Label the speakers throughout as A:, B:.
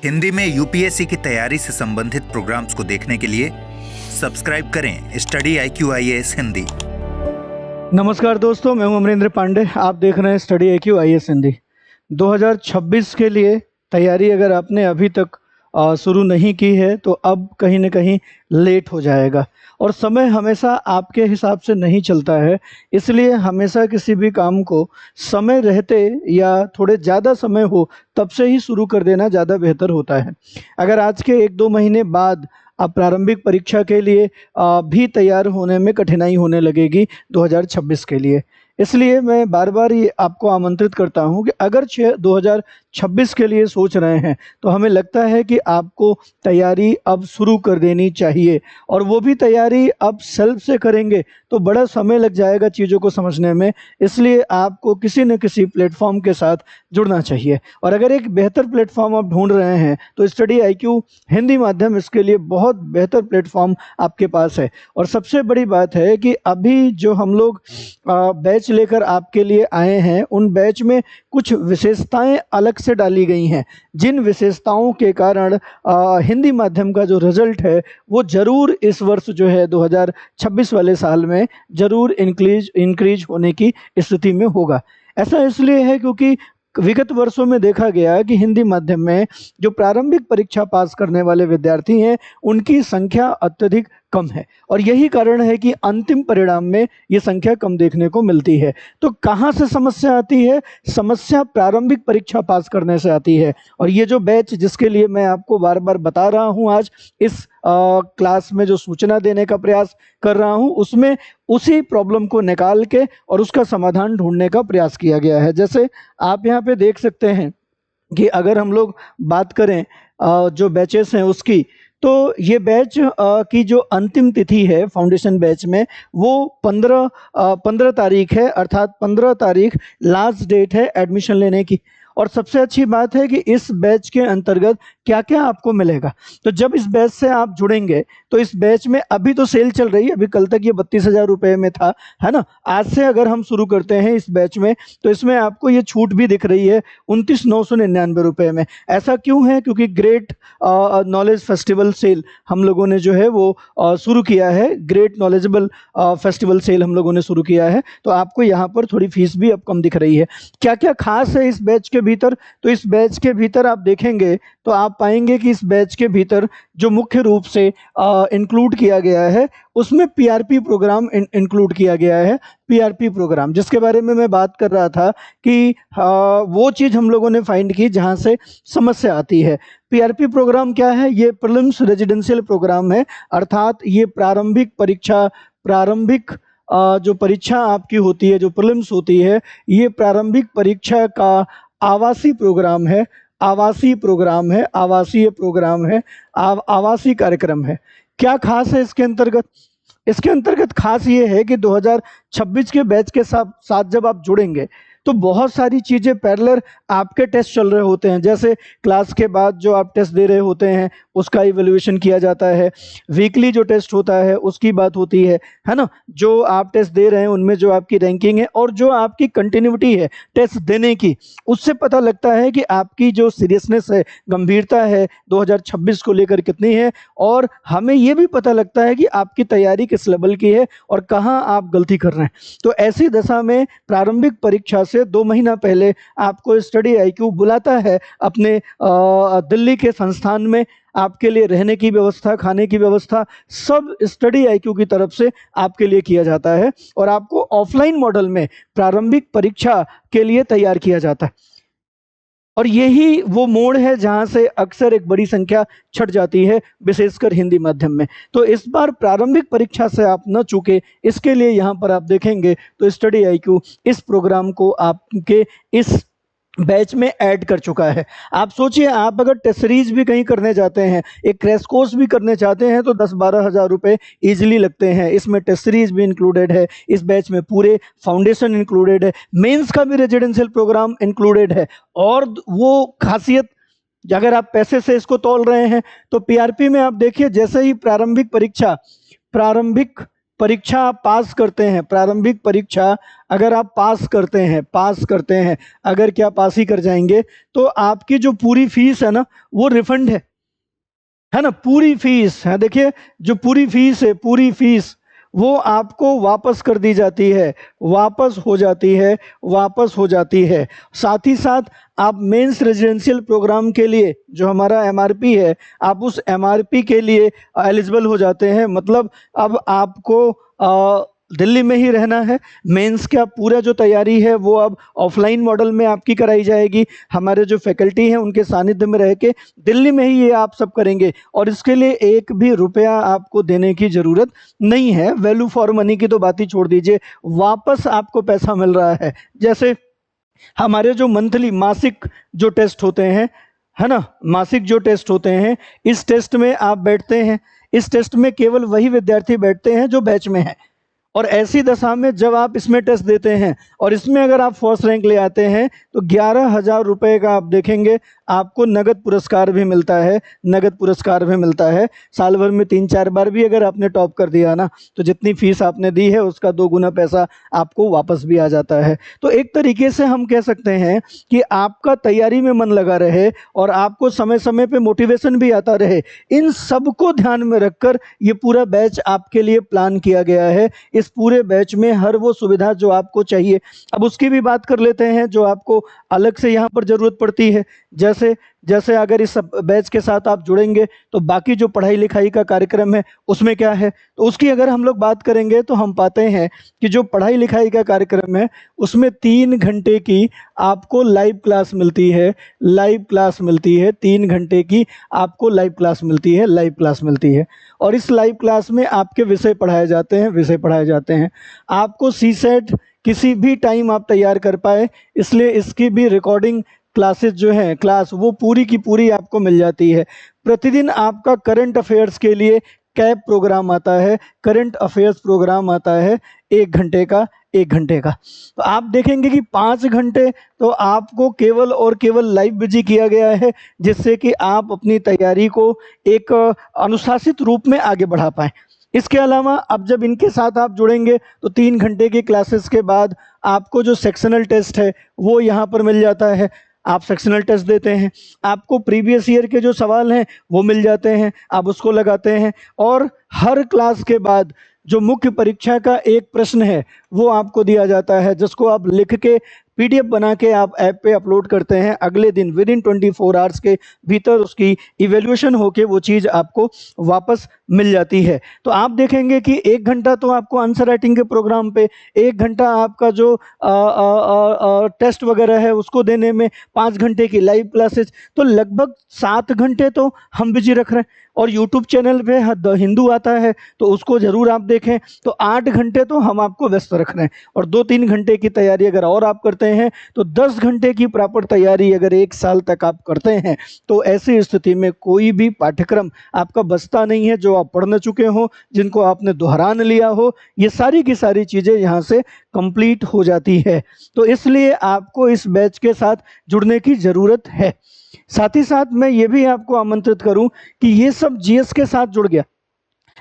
A: हिंदी में यूपीएससी की तैयारी से संबंधित प्रोग्राम्स को देखने के लिए सब्सक्राइब करें स्टडी IQ IAS हिंदी।
B: नमस्कार दोस्तों, मैं हूं अमरेंद्र पांडे। आप देख रहे हैं स्टडी IQ IAS हिंदी। 2026 के लिए तैयारी अगर आपने अभी तक शुरू नहीं की है तो अब कहीं ना कहीं लेट हो जाएगा। और समय हमेशा आपके हिसाब से नहीं चलता है, इसलिए हमेशा किसी भी काम को समय रहते या थोड़े ज़्यादा समय हो तब से ही शुरू कर देना ज़्यादा बेहतर होता है। अगर आज के 1-2 महीने बाद आप प्रारंभिक परीक्षा के लिए भी तैयार होने में कठिनाई होने लगेगी 2026 के लिए। इसलिए मैं बार बार ये आपको आमंत्रित करता हूं कि अगर 2026 के लिए सोच रहे हैं तो हमें लगता है कि आपको तैयारी अब शुरू कर देनी चाहिए। और वो भी तैयारी अब सेल्फ से करेंगे तो बड़ा समय लग जाएगा चीज़ों को समझने में, इसलिए आपको किसी न किसी प्लेटफॉर्म के साथ जुड़ना चाहिए। और अगर एक बेहतर प्लेटफॉर्म आप ढूंढ रहे हैं तो स्टडी IQ हिंदी माध्यम इसके लिए बहुत बेहतर प्लेटफॉर्म आपके पास है। और सबसे बड़ी बात है कि अभी जो हम लोग बैच लेकर आपके लिए आए हैं, उन बैच में कुछ विशेषताएं अलग से डाली गई हैं, जिन विशेषताओं के कारण हिंदी माध्यम का जो रिजल्ट है वो ज़रूर इस वर्ष जो है 2026 वाले साल में ज़रूर इंक्रीज होने की स्थिति में होगा। ऐसा इसलिए है क्योंकि विगत वर्षों में देखा गया कि हिंदी माध्यम में जो प्रारंभिक परीक्षा पास करने वाले विद्यार्थी हैं उनकी संख्या अत्यधिक कम है, और यही कारण है कि अंतिम परिणाम में ये संख्या कम देखने को मिलती है। तो कहाँ से समस्या आती है? समस्या प्रारंभिक परीक्षा पास करने से आती है। और ये जो बैच जिसके लिए मैं आपको बार बार बता रहा हूँ, आज इस क्लास में जो सूचना देने का प्रयास कर रहा हूँ, उसमें उसी प्रॉब्लम को निकाल के और उसका समाधान ढूंढने का प्रयास किया गया है। जैसे आप यहाँ पे देख सकते हैं कि अगर हम लोग बात करें जो बैचेस हैं उसकी, तो ये बैच की जो अंतिम तिथि है फाउंडेशन बैच में वो 15 तारीख है, अर्थात 15 तारीख लास्ट डेट है एडमिशन लेने की। और सबसे अच्छी बात है कि इस बैच के अंतर्गत क्या क्या आपको मिलेगा। तो जब इस बैच से आप जुड़ेंगे तो इस बैच में अभी तो सेल चल रही है, अभी कल तक ये 32,000 रुपये में था, है ना। आज से अगर हम शुरू करते हैं इस बैच में तो इसमें आपको ये छूट भी दिख रही है 29,999 रुपये में। ऐसा क्यों है? क्योंकि ग्रेट नॉलेज फेस्टिवल सेल हम लोगों ने जो है वो शुरू किया है। ग्रेट नॉलेजेबल फेस्टिवल सेल हम लोगों ने शुरू किया है, तो आपको यहाँ पर थोड़ी फीस भी अब कम दिख रही है। क्या क्या खास है इस बैच के भीतर? तो इस बैच के भीतर आप देखेंगे तो आप पाएंगे कि इस बैच के भीतर जो मुख्य रूप से इंक्लूड किया गया है उसमें PRP प्रोग्राम इंक्लूड किया गया है। PRP प्रोग्राम जिसके बारे में मैं बात कर रहा था कि वो चीज़ हम लोगों ने फाइंड की जहाँ से समस्या आती है। PRP प्रोग्राम क्या है? ये प्रीलिम्स रेजिडेंशियल प्रोग्राम है, अर्थात ये प्रारंभिक परीक्षा, प्रारंभिक जो परीक्षा आपकी होती है, जो प्रीलिम्स होती है, ये प्रारंभिक परीक्षा का आवासीय प्रोग्राम है, आवासीय प्रोग्राम है, आवासीय प्रोग्राम है, आवासीय कार्यक्रम है। क्या खास है इसके अंतर्गत? इसके अंतर्गत खास ये है कि 2026 के बैच के साथ जब आप जुड़ेंगे तो बहुत सारी चीज़ें पैरेलल आपके टेस्ट चल रहे होते हैं। जैसे क्लास के बाद जो आप टेस्ट दे रहे होते हैं उसका इवैल्यूएशन किया जाता है, वीकली जो टेस्ट होता है उसकी बात होती है ना। जो आप टेस्ट दे रहे हैं उनमें जो आपकी रैंकिंग है और जो आपकी कंटिन्यूटी है टेस्ट देने की, उससे पता लगता है कि आपकी जो सीरियसनेस है, गंभीरता है 2026 को लेकर कितनी है। और हमें ये भी पता लगता है कि आपकी तैयारी किस लेवल की है और कहाँ आप गलती कर रहे हैं। तो ऐसी दशा में प्रारंभिक परीक्षा से 2 महीना पहले आपको स्टडी IQ बुलाता है अपने दिल्ली के संस्थान में। आपके लिए रहने की व्यवस्था, खाने की व्यवस्था सब स्टडी IQ की तरफ से आपके लिए किया जाता है और आपको ऑफलाइन मॉडल में प्रारंभिक परीक्षा के लिए तैयार किया जाता है। और यही वो मोड़ है जहां से अक्सर एक बड़ी संख्या छट जाती है, विशेषकर हिंदी माध्यम में। तो इस बार प्रारंभिक परीक्षा से आप न चूके, इसके लिए यहाँ पर आप देखेंगे तो स्टडी IQ इस प्रोग्राम को आपके इस बैच में ऐड कर चुका है। आप सोचिए, आप अगर टेस्ट सीरीज भी कहीं करने जाते हैं, एक क्रैश कोर्स भी करने चाहते हैं तो 10-12 हज़ार रुपये ईजिली लगते हैं। इसमें टेस्ट सीरीज भी इंक्लूडेड है, इस बैच में पूरे फाउंडेशन इंक्लूडेड है, मेंस का भी रेजिडेंशियल प्रोग्राम इंक्लूडेड है। और वो खासियत, अगर आप पैसे से इसको तौल रहे हैं तो PRP में आप देखिए, जैसे ही प्रारंभिक परीक्षा आप पास करते हैं, प्रारंभिक परीक्षा अगर आप पास करते हैं, अगर क्या पास ही कर जाएंगे, तो आपकी जो पूरी फीस है ना वो रिफंड है ना, पूरी फीस है। देखिए जो पूरी फीस है, पूरी फीस वो आपको वापस कर दी जाती है, वापस हो जाती है। साथ ही साथ आप मेंस रेजिडेंशियल प्रोग्राम के लिए जो हमारा एमआरपी है, आप उस एमआरपी के लिए एलिजिबल हो जाते हैं। मतलब अब आपको दिल्ली में ही रहना है। मेंस का पूरा जो तैयारी है वो अब ऑफलाइन मॉडल में आपकी कराई जाएगी। हमारे जो फैकल्टी हैं उनके सानिध्य में रह के दिल्ली में ही ये आप सब करेंगे, और इसके लिए एक भी रुपया आपको देने की ज़रूरत नहीं है। वैल्यू फॉर मनी की तो बात ही छोड़ दीजिए, वापस आपको पैसा मिल रहा है। जैसे हमारे जो मंथली मासिक जो टेस्ट होते हैं, है ना, मासिक जो टेस्ट होते हैं, इस टेस्ट में आप बैठते हैं। इस टेस्ट में केवल वही विद्यार्थी बैठते हैं जो बैच में है, और ऐसी दशा में जब आप इसमें टेस्ट देते हैं और इसमें अगर आप फर्स्ट रैंक ले आते हैं तो 11,000 रुपये का आप देखेंगे आपको नगद पुरस्कार भी मिलता है, नगद पुरस्कार भी मिलता है। साल भर में 3-4 बार भी अगर आपने टॉप कर दिया ना, तो जितनी फीस आपने दी है उसका 2 गुना पैसा आपको वापस भी आ जाता है। तो एक तरीके से हम कह सकते हैं कि आपका तैयारी में मन लगा रहे और आपको समय समय पे मोटिवेशन भी आता रहे। इन सब को ध्यान में रखकर ये पूरा बैच आपके लिए प्लान किया गया है। इस पूरे बैच में हर वो सुविधा जो आपको चाहिए, अब उसकी भी बात कर लेते हैं जो आपको अलग से यहाँ पर ज़रूरत पड़ती है। जैसे अगर इस बैच के साथ आप जुड़ेंगे तो बाकी जो पढ़ाई लिखाई का कार्यक्रम है उसमें क्या है, तो उसकी अगर हम लोग बात करेंगे तो हम पाते हैं कि जो पढ़ाई लिखाई का कार्यक्रम है उसमें 3 घंटे की आपको लाइव क्लास मिलती है। 3 घंटे की आपको लाइव क्लास मिलती है। और इस लाइव क्लास में आपके विषय पढ़ाए जाते हैं। आपको सीसेट किसी भी टाइम आप तैयार कर पाए, इसलिए इसकी भी रिकॉर्डिंग क्लासेस जो हैं, क्लास वो पूरी की पूरी आपको मिल जाती है। प्रतिदिन आपका करंट अफेयर्स के लिए कैप प्रोग्राम आता है, करंट अफेयर्स प्रोग्राम आता है 1 घंटे का। तो आप देखेंगे कि 5 घंटे तो आपको केवल और केवल लाइव बिजी किया गया है, जिससे कि आप अपनी तैयारी को एक अनुशासित रूप में आगे बढ़ा पाएँ। इसके अलावा अब जब इनके साथ आप जुड़ेंगे तो 3 घंटे की क्लासेस के बाद आपको जो सेक्शनल टेस्ट है वो यहाँ पर मिल जाता है। आप सेक्शनल टेस्ट देते हैं, आपको प्रीवियस ईयर के जो सवाल हैं वो मिल जाते हैं, आप उसको लगाते हैं। और हर क्लास के बाद जो मुख्य परीक्षा का एक प्रश्न है वो आपको दिया जाता है, जिसको आप लिख के PDF बना के आप ऐप पे अपलोड करते हैं। अगले दिन विदिन 24 आवर्स के भीतर उसकी इवैल्यूएशन होके वो चीज़ आपको वापस मिल जाती है। तो आप देखेंगे कि 1 घंटा तो आपको आंसर राइटिंग के प्रोग्राम पे, 1 घंटा आपका जो टेस्ट वगैरह है उसको देने में, 5 घंटे की लाइव क्लासेस, तो लगभग 7 घंटे तो हम बिजी रख रहे हैं। और YouTube चैनल पे द हिंदू आता है तो उसको ज़रूर आप देखें, तो 8 घंटे तो हम आपको व्यस्त रख रहे हैं। और 2-3 घंटे की तैयारी अगर और आप करते हैं तो 10 घंटे की प्रॉपर तैयारी अगर 1 साल तक आप करते हैं तो ऐसी स्थिति में कोई भी पाठ्यक्रम आपका बचता नहीं है जो आप पढ़ न चुके हो, जिनको आपने दोहरान लिया हो। ये सारी की सारी चीज़ें यहाँ से कंप्लीट हो जाती है। तो इसलिए आपको इस बैच के साथ जुड़ने की ज़रूरत है। साथ ही साथ मैं ये भी आपको आमंत्रित करूं कि ये सब GS के साथ जुड़ गया,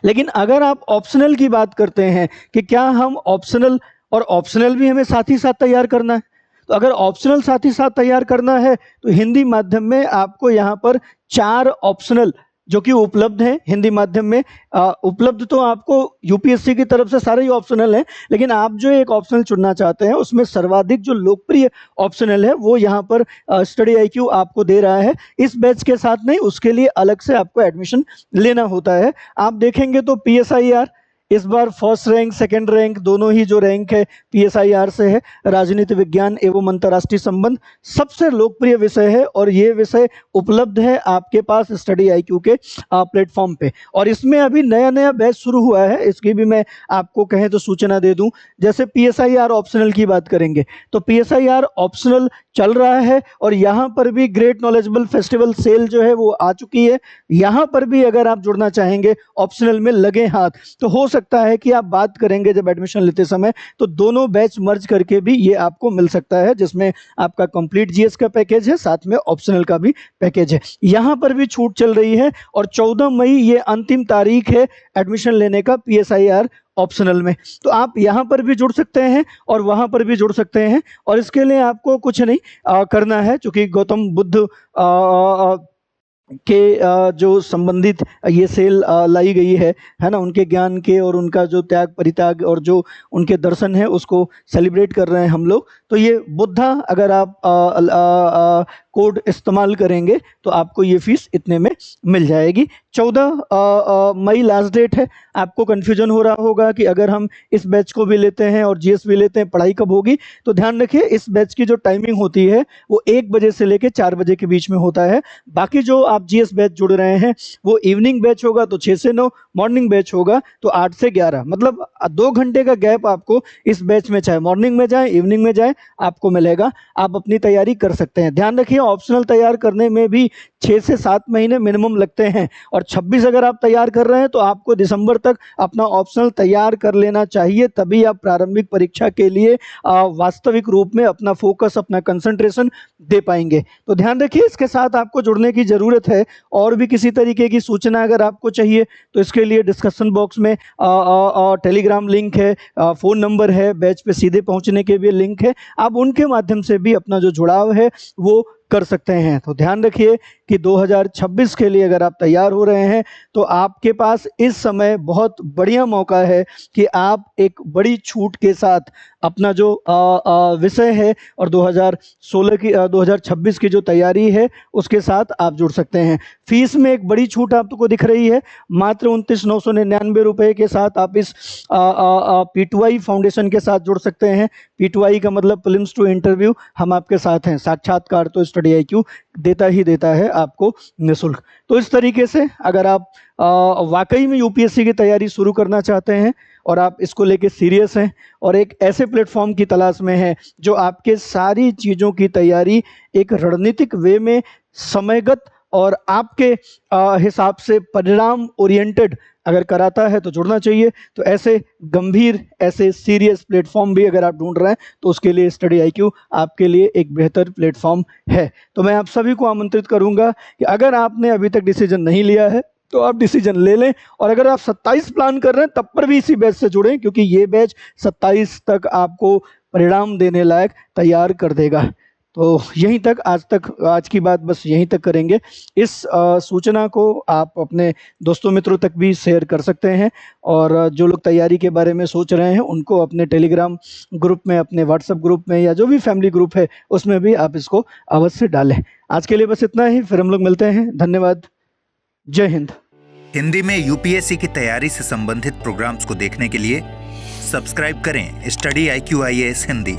B: लेकिन अगर आप ऑप्शनल की बात करते हैं कि क्या हम ऑप्शनल, और ऑप्शनल भी हमें साथ ही साथ तैयार करना है, तो अगर ऑप्शनल साथ ही साथ तैयार करना है तो हिंदी माध्यम में आपको यहाँ पर 4 ऑप्शनल जो कि उपलब्ध हैं हिंदी माध्यम में। उपलब्ध तो आपको UPSC की तरफ से सारे ही ऑप्शनल हैं, लेकिन आप जो एक ऑप्शनल चुनना चाहते हैं उसमें सर्वाधिक जो लोकप्रिय ऑप्शनल है वो यहाँ पर स्टडी IQ आपको दे रहा है। इस बैच के साथ नहीं, उसके लिए अलग से आपको एडमिशन लेना होता है। आप देखेंगे तो PSIR इस बार फर्स्ट रैंक, सेकंड रैंक दोनों ही जो रैंक है PSIR से है। राजनीति विज्ञान एवं अंतर्राष्ट्रीय संबंध सबसे लोकप्रिय विषय है और ये विषय उपलब्ध है आपके पास स्टडी IQ के प्लेटफॉर्म पे। और इसमें अभी नया बैच शुरू हुआ है, इसकी भी मैं आपको कहें तो सूचना दे दूं। जैसे PSIR ऑप्शनल की बात करेंगे तो PSIR ऑप्शनल चल रहा है और यहाँ पर भी ग्रेट नॉलेजेबल फेस्टिवल सेल जो है वो आ चुकी है। यहाँ पर भी अगर आप जुड़ना चाहेंगे ऑप्शनल में लगे हाथ, तो हो सकता है कि आप बात करेंगे जब एडमिशन लेते समय तो दोनों बैच मर्ज करके भी ये आपको मिल सकता है, जिसमें आपका कंप्लीट GS का पैकेज है, साथ में ऑप्शनल का भी पैकेज है। यहाँ पर भी छूट चल रही है और 14 मई ये अंतिम तारीख है एडमिशन लेने का PSIR ऑप्शनल में। तो आप यहाँ पर भी जुड़ सकते हैं और वहाँ पर भी जुड़ सकते हैं, और इसके लिए आपको कुछ नहीं करना है, चूँकि गौतम बुद्ध के जो संबंधित ये सेल लाई गई है ना, उनके ज्ञान के और उनका जो त्याग परित्याग और जो उनके दर्शन है उसको सेलिब्रेट कर रहे हैं हम लोग। तो ये बुद्धा अगर आप कोड इस्तेमाल करेंगे तो आपको ये फीस इतने में मिल जाएगी। 14 मई लास्ट डेट है। आपको कन्फ्यूजन हो रहा होगा कि अगर हम इस बैच को भी लेते हैं और जीएस भी लेते हैं, पढ़ाई कब होगी? तो ध्यान रखिए, इस बैच की जो टाइमिंग होती है वो 1 बजे से लेकर 4 बजे के बीच में होता है। बाकी जो आप जीएस बैच जुड़ रहे हैं वो इवनिंग बैच होगा तो 6 से 9, मॉर्निंग बैच होगा तो 8 से 11, मतलब 2 घंटे का गैप आपको इस बैच में, चाहे मॉर्निंग में जाए इवनिंग में जाए, आपको मिलेगा। आप अपनी तैयारी कर सकते हैं। ध्यान रखिए, ऑप्शनल तैयार करने में भी 6 से 7 महीने मिनिमम लगते हैं, और 26 अगर आप तैयार कर रहे हैं तो आपको दिसंबर तक अपना ऑप्शनल तैयार कर लेना चाहिए, तभी आप प्रारंभिक परीक्षा के लिए वास्तविक रूप में अपना फोकस, अपना कंसंट्रेशन दे पाएंगे। तो ध्यान रखिए, इसके साथ आपको जुड़ने की जरूरत है। और भी किसी तरीके की सूचना अगर आपको चाहिए तो इसके लिए डिस्कशन बॉक्स में टेलीग्राम लिंक है, फ़ोन नंबर है, बैच पे सीधे पहुंचने के भी लिंक है। आप उनके माध्यम से भी अपना जो जुड़ाव है वो कर सकते हैं। तो ध्यान रखिए कि 2026 के लिए अगर आप तैयार हो रहे हैं तो आपके पास इस समय बहुत बढ़िया मौका है कि आप एक बड़ी छूट के साथ अपना जो विषय है और 2026 की जो तैयारी है उसके साथ आप जुड़ सकते हैं। फीस में एक बड़ी छूट आपको दिख रही है, मात्र 29,999 रुपये के साथ आप इस P2I फाउंडेशन के साथ जुड़ सकते हैं। P2I का मतलब प्रीलिम्स टू इंटरव्यू, हम आपके साथ हैं। साक्षात्कार तो स्टडी IQ देता ही देता है आपको निःशुल्क। तो इस तरीके से अगर आप वाकई में यूपीएससी की तैयारी शुरू करना चाहते हैं और आप इसको लेके सीरियस हैं और एक ऐसे प्लेटफॉर्म की तलाश में हैं जो आपके सारी चीज़ों की तैयारी एक रणनीतिक वे में, समयगत और आपके हिसाब से परिणाम ओरिएंटेड अगर कराता है तो जुड़ना चाहिए। तो ऐसे गंभीर, ऐसे सीरियस प्लेटफॉर्म भी अगर आप ढूंढ रहे हैं तो उसके लिए स्टडी IQ आपके लिए एक बेहतर प्लेटफॉर्म है। तो मैं आप सभी को आमंत्रित करूंगा कि अगर आपने अभी तक डिसीजन नहीं लिया है तो आप डिसीजन ले लें, और अगर आप 27 प्लान कर रहे हैं तब पर भी इसी बैच से जुड़ें, क्योंकि ये बैच 27 तक आपको परिणाम देने लायक तैयार कर देगा। तो यहीं तक, आज की बात बस यहीं तक करेंगे। इस सूचना को आप अपने दोस्तों मित्रों तक भी शेयर कर सकते हैं, और जो लोग तैयारी के बारे में सोच रहे हैं उनको अपने टेलीग्राम ग्रुप में, अपने व्हाट्सएप ग्रुप में, या जो भी फैमिली ग्रुप है उसमें भी आप इसको अवश्य डालें। आज के लिए बस इतना ही, फिर हम लोग मिलते हैं। धन्यवाद। जय हिंद।
A: हिंदी में यूपीएससी की तैयारी से संबंधित प्रोग्राम्स को देखने के लिए सब्सक्राइब करें स्टडी IQ IAS हिंदी।